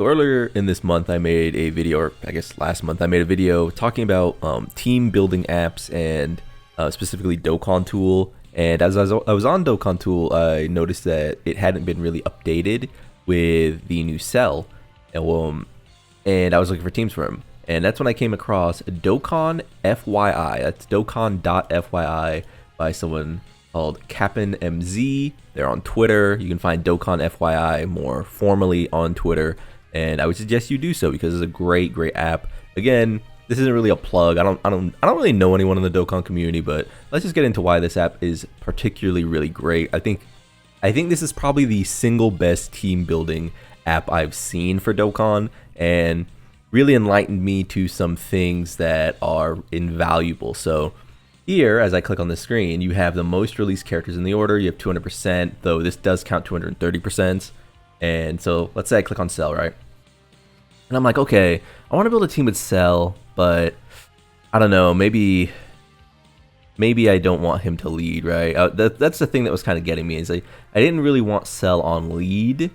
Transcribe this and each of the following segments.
So earlier in this month, I made a video, or I guess last month, I made a video talking about team building apps and specifically Dokkan Tool. And as I was on Dokkan Tool, I noticed that it hadn't been really updated with the new cell. And I was looking for teams for him. And that's when I came across Dokkan FYI. That's Dokkan.FYI by someone called Cap'n MZ. They're on Twitter. You can find Dokkan FYI more formally on Twitter. And I would suggest you do so because it's a great app. Again, this isn't really a plug. I don't really know anyone in the Dokkan community, but let's just get into why this app is particularly really great. I think this is probably the single best team building app I've seen for Dokkan, and really enlightened me to some things that are invaluable. So here, as I click on the screen, you have the most released characters in the order. You have 200%, though this does count 230%. And so let's say I click on Cell, right? And I'm like, okay, I want to build a team with Cell, but I don't know, maybe I don't want him to lead, right? That's the thing that was kind of getting me, is like, I didn't really want Cell on lead,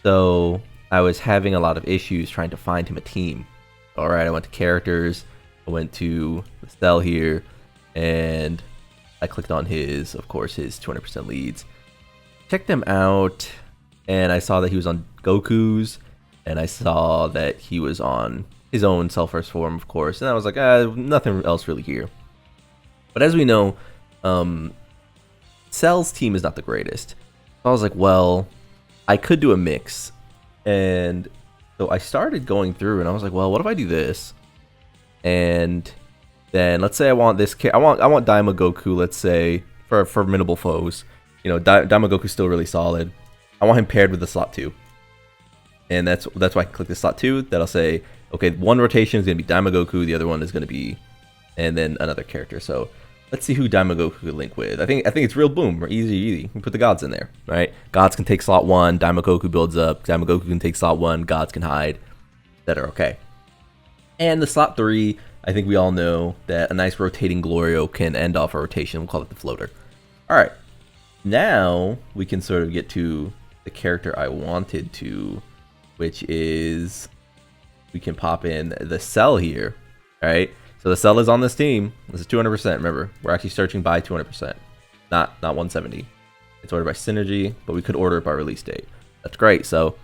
so I was having a lot of issues trying to find him a team. All right, I went to characters, I went to the Cell here, and I clicked on his, of course, his 200% leads. Checked them out, and I saw that he was on Goku's, and I saw that he was on his own Cell First form, of course, and I was like, nothing else really here. But as we know, Cell's team is not the greatest. So I was like, well, I could do a mix. And so I started going through, and I was like, well, what if I do this? And then let's say I want this. I want Daima Goku. Let's say for formidable foes. You know, Daima Goku's still really solid. I want him paired with the slot 2. And that's why I click the slot 2. That'll say, okay, one rotation is gonna be Daima Goku, the other one is gonna be, and then another character. So let's see who Daima Goku could link with. I think it's real boom, easy. You can put the gods in there, right? Gods can take slot 1, Daima Goku builds up, Daima Goku can take slot 1, gods can hide, etc. Okay. And the slot 3, I think we all know that a nice rotating Glorio can end off a rotation. We'll call it the floater. All right. Now we can sort of get to the character I wanted to, which is, we can pop in the Cell here, right? So the Cell is on this team. This is 200%. Remember, we're actually searching by 200%, not 170. It's ordered by synergy, but we could order it by release date. That's great. So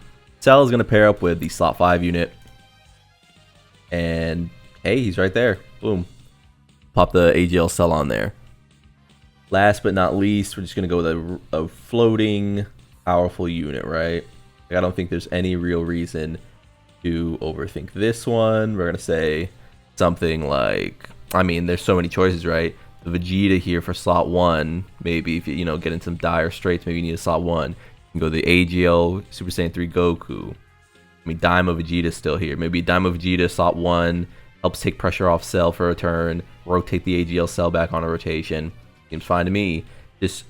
Cell is going to pair up with the slot 5 unit, and hey, he's right there. Boom. Pop the AGL Cell on there. Last but not least, we're just going to go with a floating, powerful unit, right? Like, I don't think there's any real reason to overthink this one. We're going to say something like, I mean, there's so many choices, right? The Vegeta here for slot 1, maybe if you get in some dire straits, maybe you need a slot 1. You can go the AGL Super Saiyan 3 Goku. I mean, Daima Vegeta's still here. Maybe Daima Vegeta slot 1 helps take pressure off Cell for a turn, rotate the AGL Cell back on a rotation. Seems fine to me. Just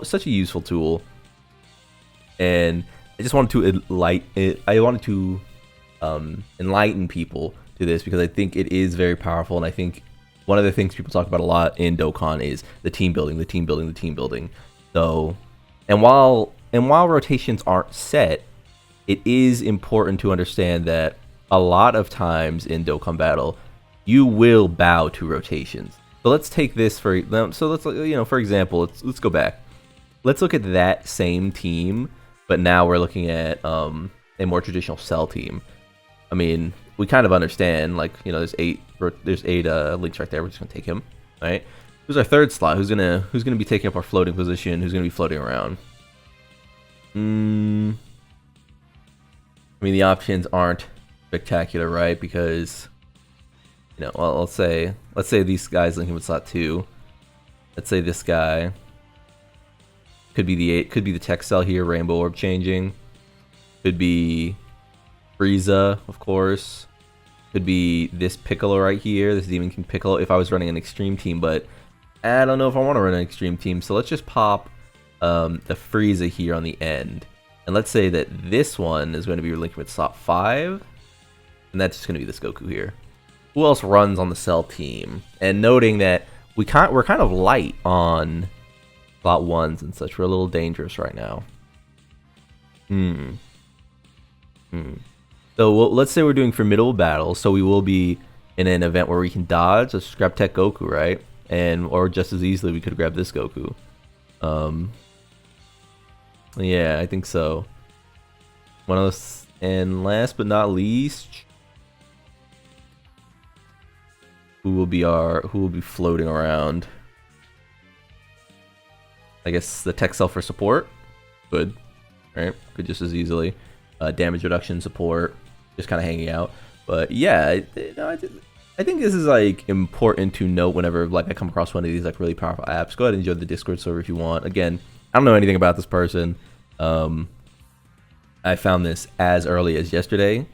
such a useful tool. And I just wanted to enlighten people to this because I think it is very powerful, and I think one of the things people talk about a lot in Dokkan is the team building. So, and while rotations aren't set, it is important to understand that a lot of times in Dokkan Battle, you will bow to rotations. So let's take this for example, let's go back. Let's look at that same team, but now we're looking at a more traditional Cell team. I mean, we kind of understand, like, there's eight links right there. We're just gonna take him, right? Who's our third slot? Who's gonna be taking up our floating position? Who's gonna be floating around? I mean, the options aren't spectacular, right? Because well, let's say these guys linking with slot 2. Let's say this guy could be the tech Cell here, Rainbow Orb changing. Could be Frieza, of course. Could be this Piccolo right here, this Demon King Piccolo, if I was running an extreme team, but I don't know if I want to run an extreme team, so let's just pop the Frieza here on the end. And let's say that this one is going to be linked with slot 5, and that's just going to be this Goku here. Who else runs on the Cell team? And noting that we're kind of light on slot 1s and such. We're a little dangerous right now. So let's say we're doing formidable battle, so we will be in an event where we can dodge. Let's grab Tech Goku, right? And or just as easily we could grab this Goku. Yeah, I think so. One of those, and last but not least, who will be floating around? I guess the Tech Cell for support. Good, right? Could just as easily. Damage reduction support, just kind of hanging out. But yeah, I think this is like important to note whenever like I come across one of these like really powerful apps. Go ahead and join the Discord server if you want. Again, I don't know anything about this person. I found this as early as yesterday.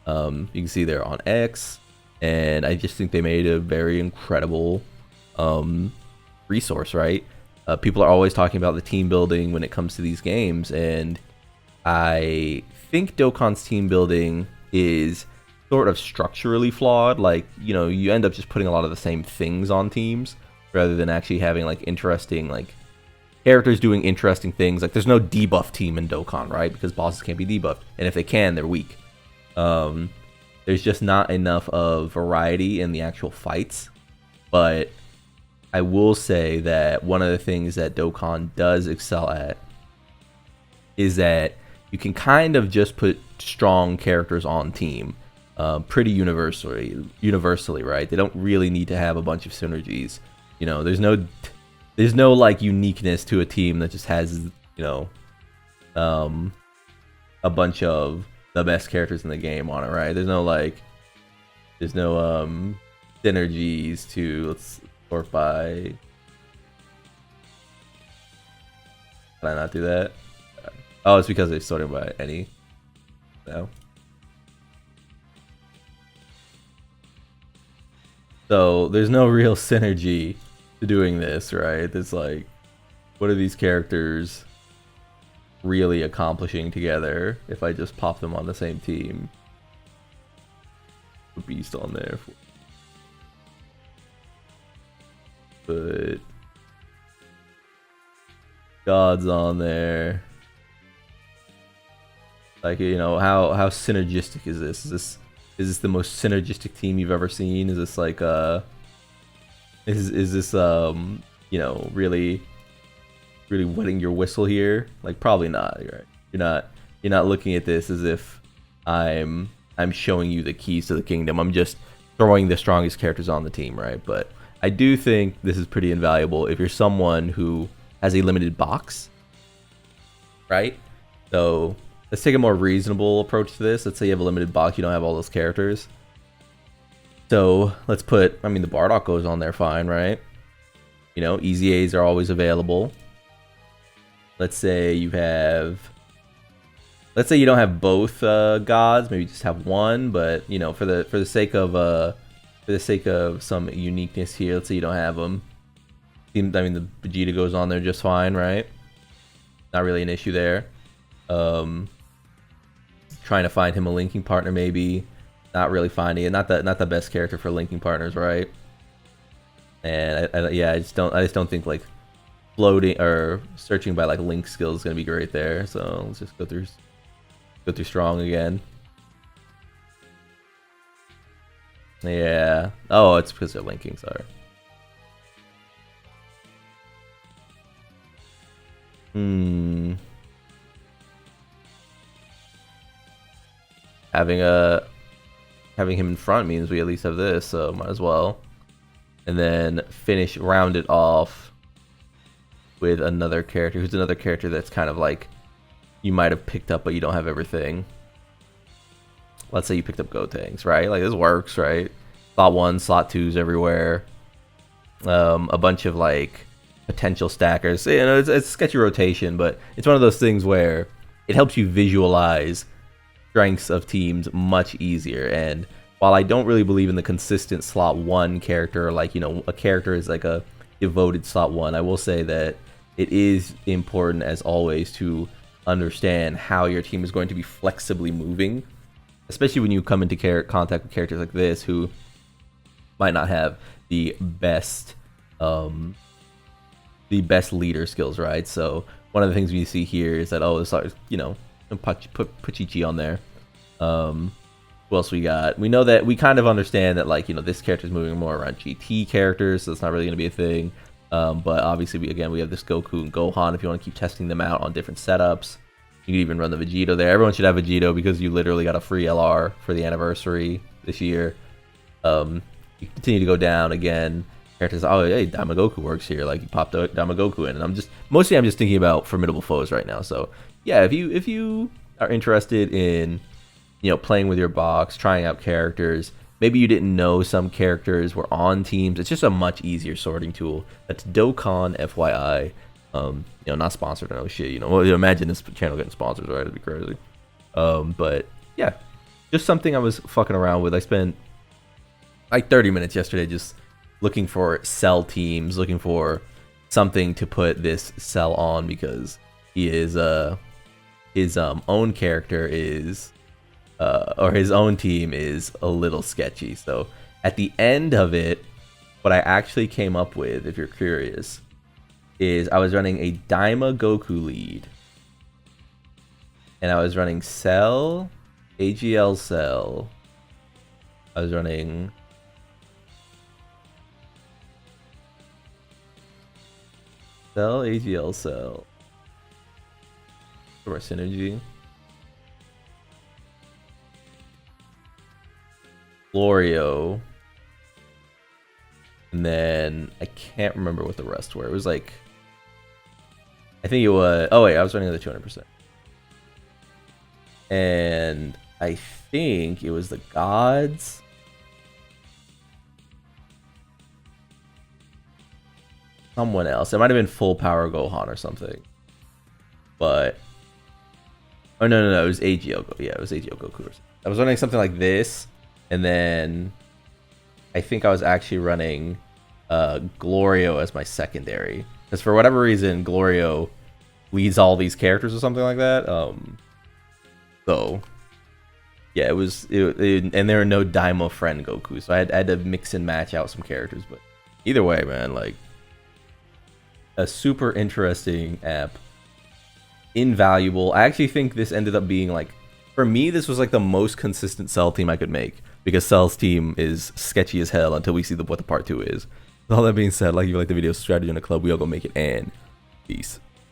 You can see they're on X, and I just think they made a very incredible resource, right? People are always talking about the team building when it comes to these games, and I think Dokkan's team building is sort of structurally flawed. Like, you know, you end up just putting a lot of the same things on teams rather than actually having like interesting like characters doing interesting things. Like, there's no debuff team in Dokkan, right? Because bosses can't be debuffed, and if they can, they're weak. There's just not enough of variety in the actual fights. But I will say that one of the things that Dokkan does excel at is that you can kind of just put strong characters on team pretty universally, right? They don't really need to have a bunch of synergies. You know, there's no like uniqueness to a team that just has, you know, a bunch of the best characters in the game on it, right? There's no synergies to, let's sort by. Can I not do that? Oh, it's because they're sorting by any. No. So there's no real synergy to doing this, right? It's like, what are these characters really accomplishing together if I just pop them on the same team? A beast on there. But God's on there. Like, you know, how synergistic is this? Is this the most synergistic team you've ever seen? Is this like is this you know, really wetting your whistle here? Like, probably not, right? You're not looking at this as if I'm showing you the keys to the kingdom. I'm just throwing the strongest characters on the team, right? But I do think this is pretty invaluable if you're someone who has a limited box, right? So let's take a more reasonable approach to this. Let's say you have a limited box, you don't have all those characters. So let's put, I mean, the Bardock goes on there fine, right? You know, easy A's are always available. Let's say you have, let's say you don't have both gods, maybe just have one, but you know, for the sake of some uniqueness here, let's say you don't have them. I mean, the Vegeta goes on there just fine, right? Not really an issue there. Trying to find him a linking partner, maybe. Not really finding it. Not the best character for linking partners, right? And yeah, I just don't think like floating or searching by like link skills is gonna be great there. So let's just go through strong again. Yeah. Oh, it's because they're linking. Sorry. Having him in front means we at least have this, so might as well. And then round it off with another character. Who's another character that's kind of like you might have picked up, but you don't have everything. Let's say you picked up Gotenks, right? Like, this works, right? Slot 1, slot 2s everywhere. A bunch of like potential stackers. You know, it's sketchy rotation, but it's one of those things where it helps you visualize strengths of teams much easier. And while I don't really believe in the consistent slot 1 character, like, you know, a character is like a devoted slot 1, I will say that it is important, as always, to understand how your team is going to be flexibly moving, especially when you come into contact with characters like this who might not have the best leader skills, right? So one of the things we see here is that, oh, it's like, you know, put Chi-Chi on there. Who else we got? We know that we kind of understand that, like, you know, this character's moving more around GT characters, so it's not really going to be a thing. But obviously, we have this Goku and Gohan. If you want to keep testing them out on different setups, you can even run the Vegito there. Everyone should have Vegito because you literally got a free LR for the anniversary this year. You continue to go down again. Characters, oh hey, Damagoku works here. Like, you popped Damagoku in, and I'm just thinking about formidable foes right now. So yeah, if you are interested in, you know, playing with your box, trying out characters, maybe you didn't know some characters were on teams, it's just a much easier sorting tool. That's Dokkan, FYI. You know, not sponsored or no shit. You know, well, imagine this channel getting sponsors, right? It'd be crazy. But yeah, just something I was fucking around with. I spent like 30 minutes yesterday just looking for Cell teams, looking for something to put this Cell on, because he is his own character is or his own team is a little sketchy. So at the end of it, what I actually came up with, if you're curious, is I was running a Daima Goku lead, and I was running Cell, AGL Cell. I was running Cell, AGL Cell. For synergy. Florio. And then I can't remember what the rest were. It was like, I think it was, oh wait, I was running the 200%. And I think it was the gods. Someone else. It might have been full power Gohan or something. But oh no, it was AGL Goku. Yeah, it was AGL Goku. I was running something like this, and then I think I was actually running Glorio as my secondary, because for whatever reason Glorio leads all these characters or something like that. So yeah, it was and there were no Daima friend Goku, so I had to mix and match out some characters. But either way, man, like, a super interesting app, invaluable. I actually think this ended up being, like, for me, this was like the most consistent Cell team I could make, because Cell's team is sketchy as hell until we see what the part 2 is. With all that being said, like, if you like the video, subscribe to join the club. We all go make it, and peace.